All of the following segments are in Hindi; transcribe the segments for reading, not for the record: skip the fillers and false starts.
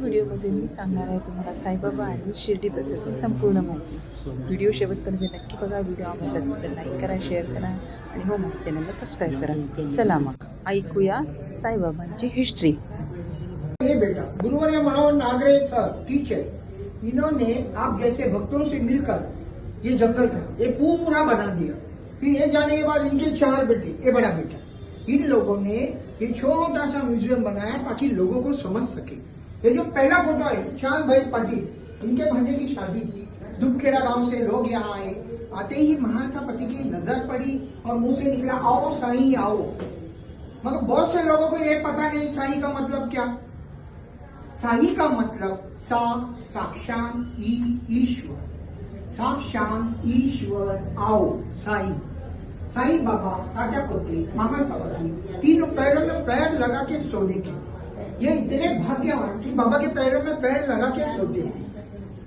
व्हिडिओमध्ये मी सांगणार आहे तुम्हाला साईबाबा आणि शिर्डीबद्दलची संपूर्ण माहिती. व्हिडिओ शेवटपर्यंत नक्की बघा. व्हिडिओ आवडला असेल तर लाईक करा, शेअर करा आणि हो माझ्या चॅनलला सबस्क्राईब करा. चला मग ऐकूया साईबाबांची हिस्ट्री. ये बेटा गुरुवर्य मनोहर नागरे सर टीचर, इन्होंने आप जैसे भक्तों से मिलकर ये जंगल था ये पूरा बना दिया। फिर ये जाने के बाद इनके 4 बेटे, ये बड़ा बेटा, इन लोगों ने ये छोटा सा म्यूजियम बनाया ताकि लोगों को समझ सके। ये जो पहला फोटो है चांद भाई पाटिल, इनके भांजे की शादी थी। दुबखेड़ा गांव से लोग यहाँ आए। आते ही महासा पति की नजर पड़ी और मुंह से निकला आओ साईं आओ। मगर बहुत से लोगों को ये पता नहीं साईं का मतलब क्या। साई का मतलब साक्षात ईश्वर, साक्षात ईश्वर आओ साई। साई बाबा ताजा पोते महान सवारी, 3 पैरों में पैर लगा के सोने के। ये इतने भाग्यवान कि बाबा के पैरों में पैर लगा के सोते थे।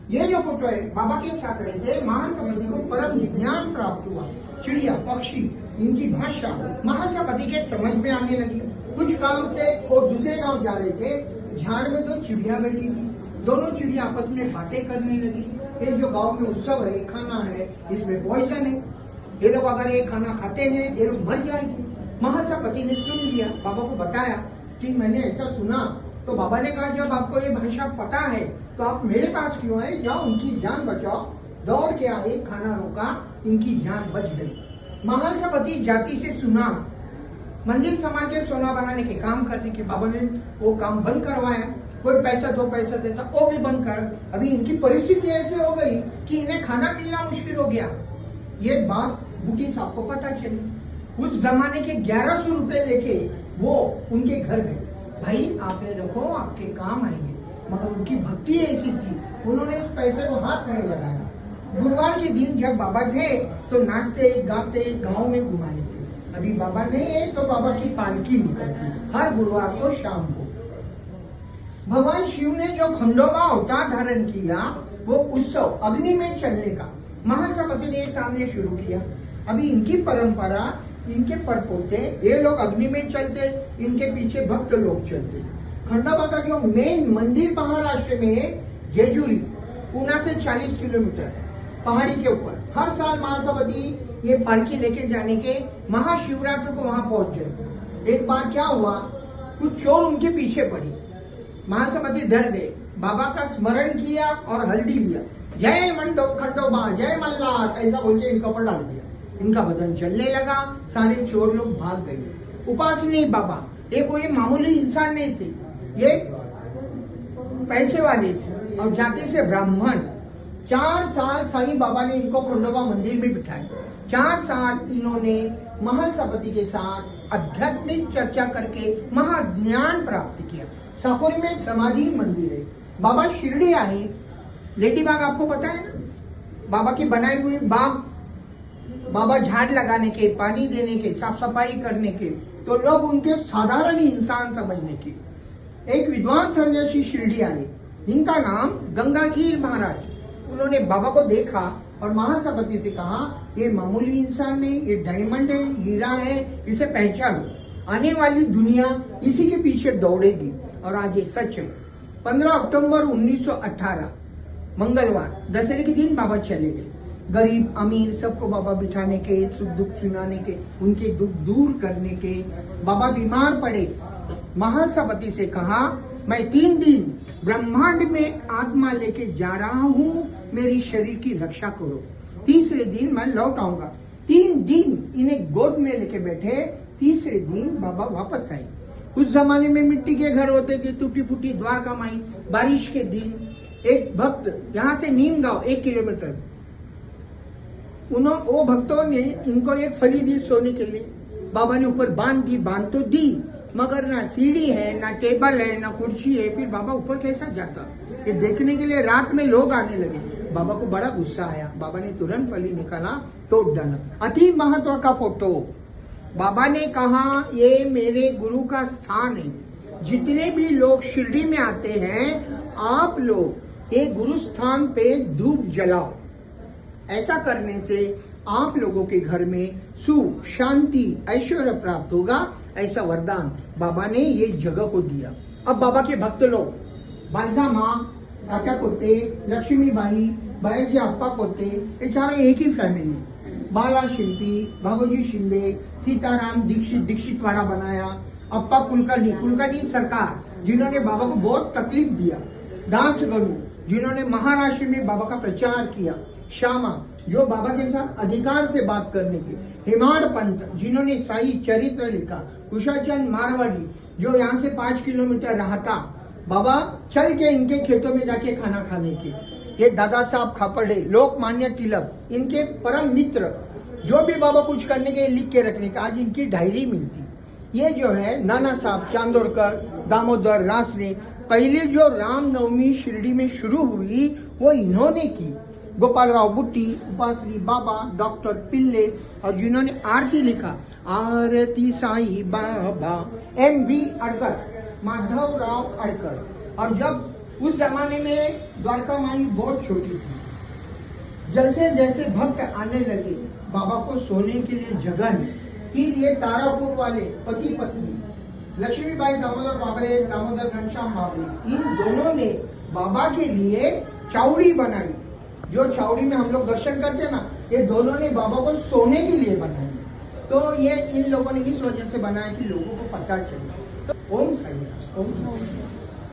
ये जो फोटो है बाबा के साथ रहते महान समाधि को परम ज्ञान प्राप्त हुआ। चिड़िया पक्षी इनकी भाषा महासपति के समझ में आने लगी। कुछ काम से और दूसरे गांव जा रहे थे, झाड़ में 2 चिड़िया बैठी थी। दोनों चिड़िया आपस में बातें करने लगी। ये जो गांव में उत्सव है, खाना है, इसमें पॉइजन है, ये लोग अगर ये खाना खाते हैं ये लोग मर जाएंगे। महासपति ने सुन लिया, बाबा को बताया कि मैंने ऐसा सुना। तो बाबा ने कहा जब आपको ये भाषा पता है तो आप मेरे पास क्यों आए, जाओ उनकी जान बचाओ। दौड़ के आए, खाना रोका, इनकी जान बच गई। महासपति जाति से सुना, मंदिर समाज के सोना बनाने के काम करने के बाबा ने वो काम बंद करवाया। कोई पैसा 2 पैसा देता वो भी बंद कर। अभी इनकी परिस्थिति ऐसे हो गई कि इन्हें खाना मिलना मुश्किल हो गया। ये बात बूटी साहब को पता चली। उस जमाने के 1100 रुपए लेके वो उनके घर गए। भाई आप ये रखो, आपके काम आएंगे। मगर उनकी भक्ति ऐसी थी, उन्होंने उस पैसे को हाथ नहीं लगाया। गुरुवार के दिन जब बाबा थे तो नाचते गाते गांव में घुमाए थे। अभी बाबा नहीं है तो बाबा की पालकी निकलती हर गुरुवार को शाम को। भगवान शिव ने जो खंडोबा अवतार धारण किया वो उत्सव अग्नि में चलने का महासपति ने सामने शुरू किया। अभी इनकी परंपरा, इनके परपोते ये लोग अग्नि में चलते, इनके पीछे भक्त लोग चलते। खंडोबा का जो मेन मंदिर महाराष्ट्र में है जेजुरी, पूना से 40 किलोमीटर पहाड़ी के ऊपर। हर साल महासपति ये पालकी लेके जाने के महाशिवरात्रि को वहां पहुंच गए। एक बार क्या हुआ, कुछ चोर उनके पीछे पड़ी। महासपति डर गए, बाबा का स्मरण किया और हल्दी लिया। जय मंडो खंडोबा जय मल्लार ऐसा बोल के इनका ऊपर डाल दिया। इनका बदन चलने लगा, सारे चोर लोग भाग गए। उपासनी बाबा ये कोई मामूली इंसान नहीं थे, ये पैसे वाले थे और जाति से ब्राह्मण। 4 साल साईं बाबा ने इनको खंडोबा मंदिर में बिठाए। 4 साल इन्होंने महासपति के साथ आध्यात्मिक चर्चा करके महाज्ञान प्राप्त किया। साकोरी में समाधि मंदिर है। बाबा शिरडी आए, लेडी बाग आपको पता है ना, बाबा की बनाई हुई बाग। बाबा झाड़ लगाने के, पानी देने के, साफ सफाई करने के, तो लोग उनके साधारण इंसान समझने के। एक विद्वान सन्यासी शिरडी आए, इनका नाम गंगागीर महाराज। उन्होंने बाबा को देखा और महासपति से कहा ये मामूली इंसान नहीं, ये डायमंड है, हीरा है, इसे पहचानो। आने वाली दुनिया इसी के पीछे दौड़ेगी। और आज ये सच है। 15 अक्टूबर 1918 मंगलवार दशहरे के दिन बाबा चले गए। गरीब अमीर सबको बाबा बिठाने के, सुख दुख सुनाने के, उनके दुख दूर करने के। बाबा बीमार पड़े, महासपति से कहा मैं 3 दिन ब्रह्मांड में आत्मा लेके जा रहा हूँ, मेरी शरीर की रक्षा करो, तीसरे दिन मैं लौट आऊंगा। 3 दिन इन्हें गोद में लेके बैठे, तीसरे दिन बाबा वापस आए। उस जमाने में मिट्टी के घर होते थे, टूटी फूटी द्वारका माई। बारिश के दिन एक भक्त यहाँ से नीम गांव 1 किलोमीटर, वो भक्तों ने इनको एक फली दी सोने के लिए। बाबा ने ऊपर बांध दी, बांध तो दी मगर ना सीढ़ी है, ना टेबल है, ना कुर्सी है। फिर बाबा ऊपर कैसा जाता, ये देखने के लिए रात में लोग आने लगे। बाबा को बड़ा गुस्सा आया, बाबा ने तुरंत फली निकाला, तोड़ डाला। अति महत्व का फोटो। बाबा ने कहा ये मेरे गुरु का स्थान है। जितने भी लोग शिरडी में आते हैं आप लोग ये गुरु स्थान पे धूप जलाओ। ऐसा करने से आप लोगों के घर में सुख शांति ऐश्वर्य प्राप्त होगा, ऐसा वरदान बाबा ने ये जगह को दिया। अब बाबा के भक्त लोग बालजामा काका कोते, लक्ष्मीबाई, बाईजी अप्पा कोते, हे सारे एक ही फैमिली। बाला शिल्पी, भागोजी शिंदे, सीताराम दीक्षितवाड़ा बनाया, अप्पा कुलकर्णी सरकार जिन्होंने बाबा को बहुत तकलीफ दिया, दास गणु जिन्होंने महाराष्ट्र में बाबा का प्रचार किया, श्यामा जो बाबा के साथ अधिकार से बात करने की, हेमाड पंत जिन्होंने साई चरित्र लिखा, कुशाचंद मारवाड़ी जो यहाँ से 5 किलोमीटर रहा था, बाबा चल के इनके खेतों में जाके खाना खाने के, ये दादा साहब खापर्डे, लोकमान्य तिलक, इनके परम मित्र जो भी बाबा कुछ करने के लिख के रखने का, आज इनकी डायरी मिलती। ये जो है नाना साहब चांदोरकर, दामोदर रासने, पहले जो रामनवमी शिरडी में शुरू हुई वो इन्होंने की। गोपाल राव बुट्टी, उपासरी बाबा, डॉक्टर पिल्ले, और जिन्होंने आरती लिखा, आरती साई बाबा, M.V. अड़कर, माधव राव अड़कर। और जब उस जमाने में द्वारका माई बहुत छोटी थी, जैसे जैसे भक्त आने लगे बाबा को सोने के लिए जगह नहीं, फिर ये तारापुर वाले पति पत्नी लक्ष्मीबाई दामोदर बाबरे, दामोदर घनश्याम बाबरे, इन दोनों ने बाबा के लिए चावड़ी बनाई। जो चावड़ी में हम लोग दर्शन करते हैं ना, ये दोनों ने बाबा को सोने के लिए बनाई। तो ये इन लोगों ने इस वजह से बनाया कि लोगों को पता चले। तो ओम साई राम, ओम साई राम।